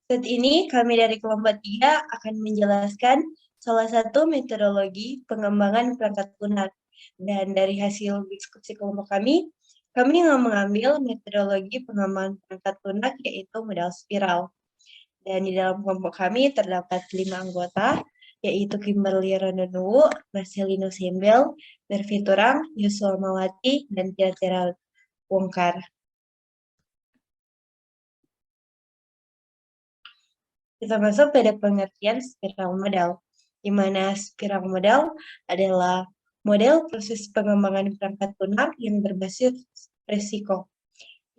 Saat ini kami dari kelompok 3 akan menjelaskan salah satu metodologi pengembangan perangkat lunak. Dan dari hasil diskusi kelompok kami mengambil metodologi pengembangan perangkat lunak yaitu model spiral. Dan di dalam kelompok kami terdapat 5 anggota, yaitu Kimberly Rondonuwu, Marcelino Sembel, Mervi Turang, Yusua Mawati, dan Tiara Wongkar. Kita masuk pada pengertian spiral model, di mana spiral model adalah model proses pengembangan perangkat lunak yang berbasis risiko.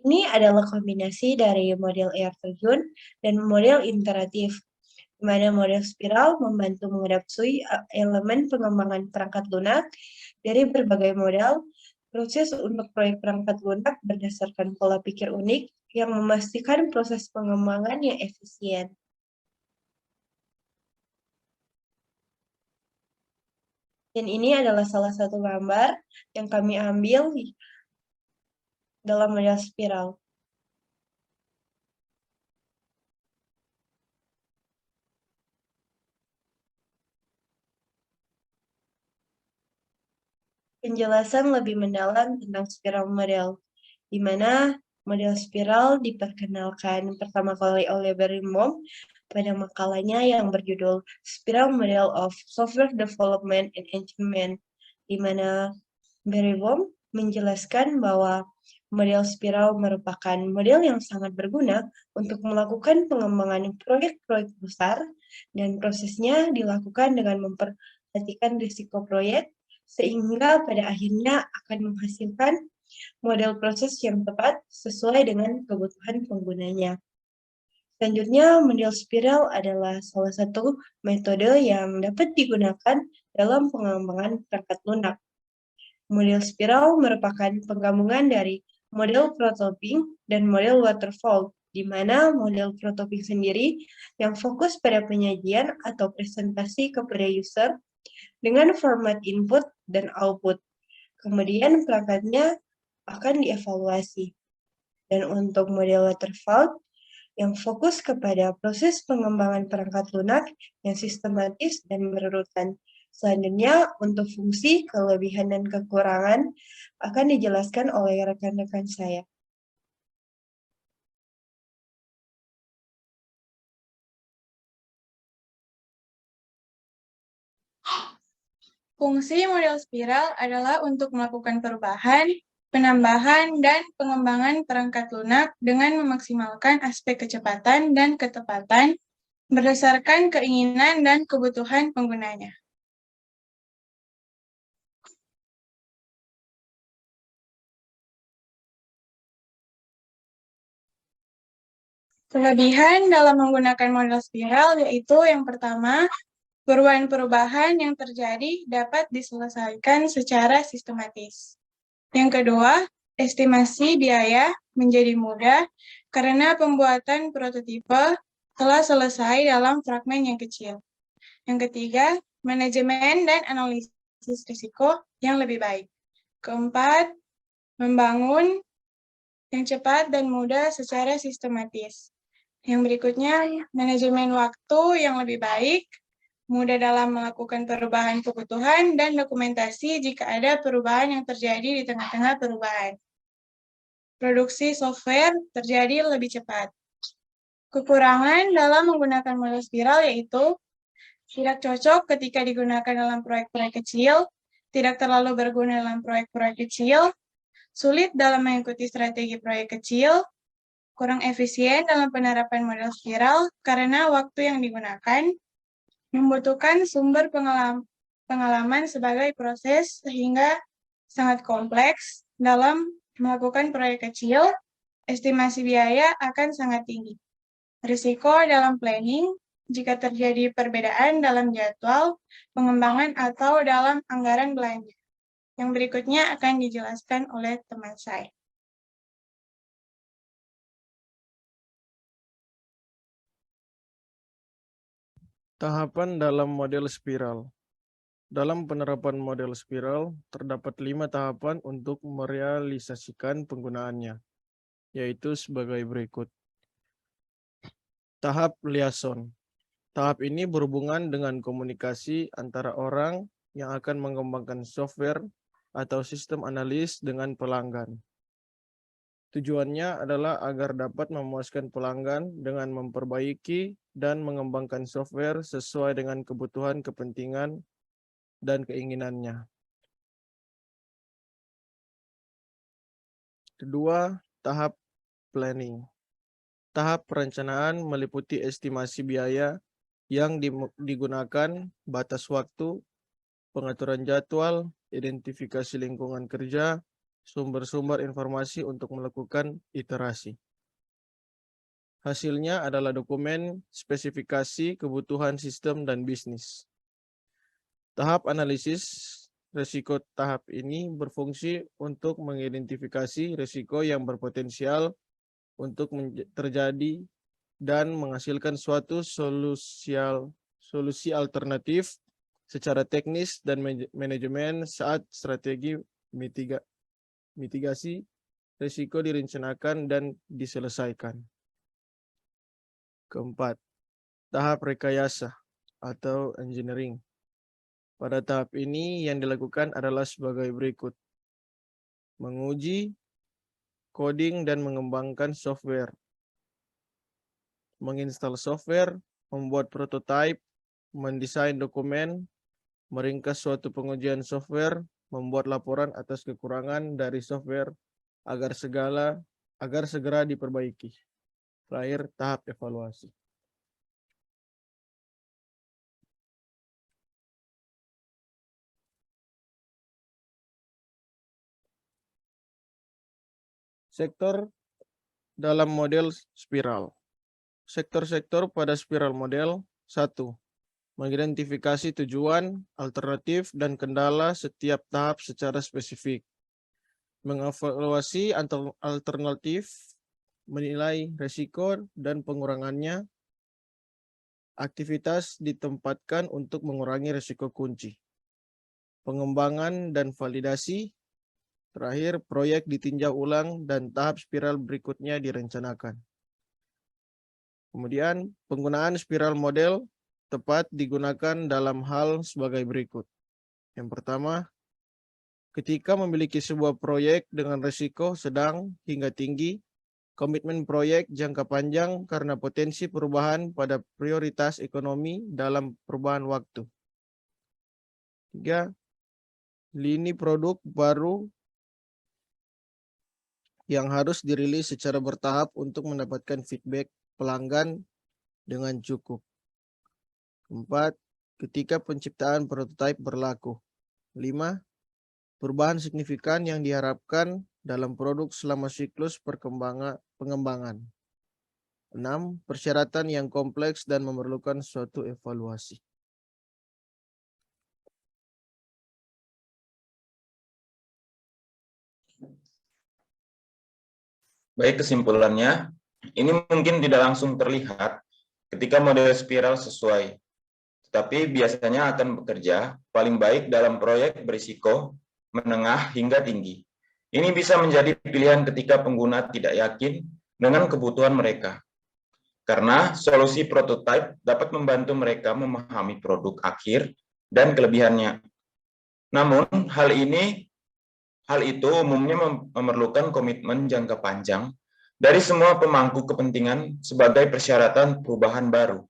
Ini adalah kombinasi dari model air terjun dan model iteratif, di mana model spiral membantu mengadopsi elemen pengembangan perangkat lunak dari berbagai model proses untuk proyek perangkat lunak berdasarkan pola pikir unik yang memastikan proses pengembangan yang efisien. Dan ini adalah salah satu gambar yang kami ambil dalam model spiral. Penjelasan lebih mendalam tentang spiral model, di mana model spiral diperkenalkan pertama kali oleh Barenboim pada makalahnya yang berjudul Spiral Model of Software Development and Engineering, di mana Barenboim menjelaskan bahwa model spiral merupakan model yang sangat berguna untuk melakukan pengembangan proyek-proyek besar dan prosesnya dilakukan dengan memperhatikan risiko proyek sehingga pada akhirnya akan menghasilkan model proses yang tepat sesuai dengan kebutuhan penggunanya. Selanjutnya, model spiral adalah salah satu metode yang dapat digunakan dalam pengembangan perangkat lunak. Model spiral merupakan penggabungan dari model prototyping dan model waterfall, di mana model prototyping sendiri yang fokus pada penyajian atau presentasi kepada user dengan format input dan output. Kemudian perangkatnya akan dievaluasi. Dan untuk model waterfall yang fokus kepada proses pengembangan perangkat lunak yang sistematis dan berurutan. Selanjutnya, untuk fungsi, kelebihan, dan kekurangan akan dijelaskan oleh rekan-rekan saya. Fungsi model spiral adalah untuk melakukan perubahan, penambahan, dan pengembangan perangkat lunak dengan memaksimalkan aspek kecepatan dan ketepatan berdasarkan keinginan dan kebutuhan penggunanya. Kelebihan dalam menggunakan model spiral yaitu yang pertama, perubahan-perubahan yang terjadi dapat diselesaikan secara sistematis. Yang kedua, estimasi biaya menjadi mudah karena pembuatan prototipe telah selesai dalam fragmen yang kecil. Yang ketiga, manajemen dan analisis risiko yang lebih baik. Keempat, membangun yang cepat dan mudah secara sistematis. Yang berikutnya, manajemen waktu yang lebih baik, mudah dalam melakukan perubahan kebutuhan, dan dokumentasi jika ada perubahan yang terjadi di tengah-tengah perubahan. Produksi software terjadi lebih cepat. Kekurangan dalam menggunakan model spiral yaitu tidak cocok ketika digunakan dalam proyek-proyek kecil, tidak terlalu berguna dalam proyek-proyek kecil, sulit dalam mengikuti strategi proyek kecil, kurang efisien dalam penerapan model spiral karena waktu yang digunakan, membutuhkan sumber pengalaman sebagai proses sehingga sangat kompleks dalam melakukan proyek kecil, estimasi biaya akan sangat tinggi. Risiko dalam planning jika terjadi perbedaan dalam jadwal pengembangan atau dalam anggaran belanja. Yang berikutnya akan dijelaskan oleh teman saya. Tahapan dalam model spiral. Dalam penerapan model spiral, terdapat 5 tahapan untuk merealisasikan penggunaannya, yaitu sebagai berikut. Tahap liaison. Tahap ini berhubungan dengan komunikasi antara orang yang akan mengembangkan software atau sistem analis dengan pelanggan. Tujuannya adalah agar dapat memuaskan pelanggan dengan memperbaiki dan mengembangkan software sesuai dengan kebutuhan, kepentingan, dan keinginannya. Kedua, tahap planning. Tahap perencanaan meliputi estimasi biaya yang digunakan, batas waktu, pengaturan jadwal, identifikasi lingkungan kerja, sumber-sumber informasi untuk melakukan iterasi. Hasilnya adalah dokumen spesifikasi kebutuhan sistem dan bisnis. Tahap analisis risiko. Tahap ini berfungsi untuk mengidentifikasi risiko yang berpotensial untuk terjadi dan menghasilkan suatu solusi alternatif secara teknis dan manajemen saat strategi mitigasi risiko direncanakan dan diselesaikan. Keempat, tahap rekayasa atau engineering. Pada tahap ini yang dilakukan adalah sebagai berikut. Menguji, coding, dan mengembangkan software. Menginstal software, membuat prototipe, mendesain dokumen, meringkas suatu pengujian software, membuat laporan atas kekurangan dari software agar segera diperbaiki. Terakhir, tahap evaluasi. Sektor dalam model spiral. Sektor-sektor pada spiral model. 1. Mengidentifikasi tujuan, alternatif, dan kendala setiap tahap secara spesifik. Mengevaluasi alternatif, menilai risiko dan pengurangannya. Aktivitas ditempatkan untuk mengurangi risiko kunci. Pengembangan dan validasi. Terakhir, proyek ditinjau ulang dan tahap spiral berikutnya direncanakan. Kemudian, penggunaan spiral model tepat digunakan dalam hal sebagai berikut. Yang pertama, ketika memiliki sebuah proyek dengan risiko sedang hingga tinggi, komitmen proyek jangka panjang karena potensi perubahan pada prioritas ekonomi dalam perubahan waktu. 3. Lini produk baru yang harus dirilis secara bertahap untuk mendapatkan feedback pelanggan dengan cukup. 4. Ketika penciptaan prototipe berlaku. 5. Perubahan signifikan yang diharapkan dalam produk selama siklus pengembangan. 6. Persyaratan yang kompleks dan memerlukan suatu evaluasi. Baik, kesimpulannya, ini mungkin tidak langsung terlihat ketika model spiral sesuai, tetapi biasanya akan bekerja paling baik dalam proyek berisiko menengah hingga tinggi. Ini bisa menjadi pilihan ketika pengguna tidak yakin dengan kebutuhan mereka, karena solusi prototipe dapat membantu mereka memahami produk akhir dan kelebihannya. Namun, hal itu umumnya memerlukan komitmen jangka panjang dari semua pemangku kepentingan sebagai persyaratan perubahan baru.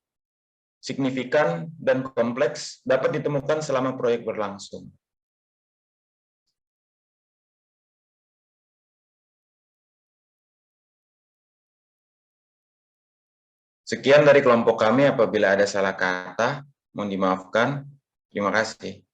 Signifikan dan kompleks dapat ditemukan selama proyek berlangsung. Sekian dari kelompok kami. Apabila ada salah kata, mohon dimaafkan. Terima kasih.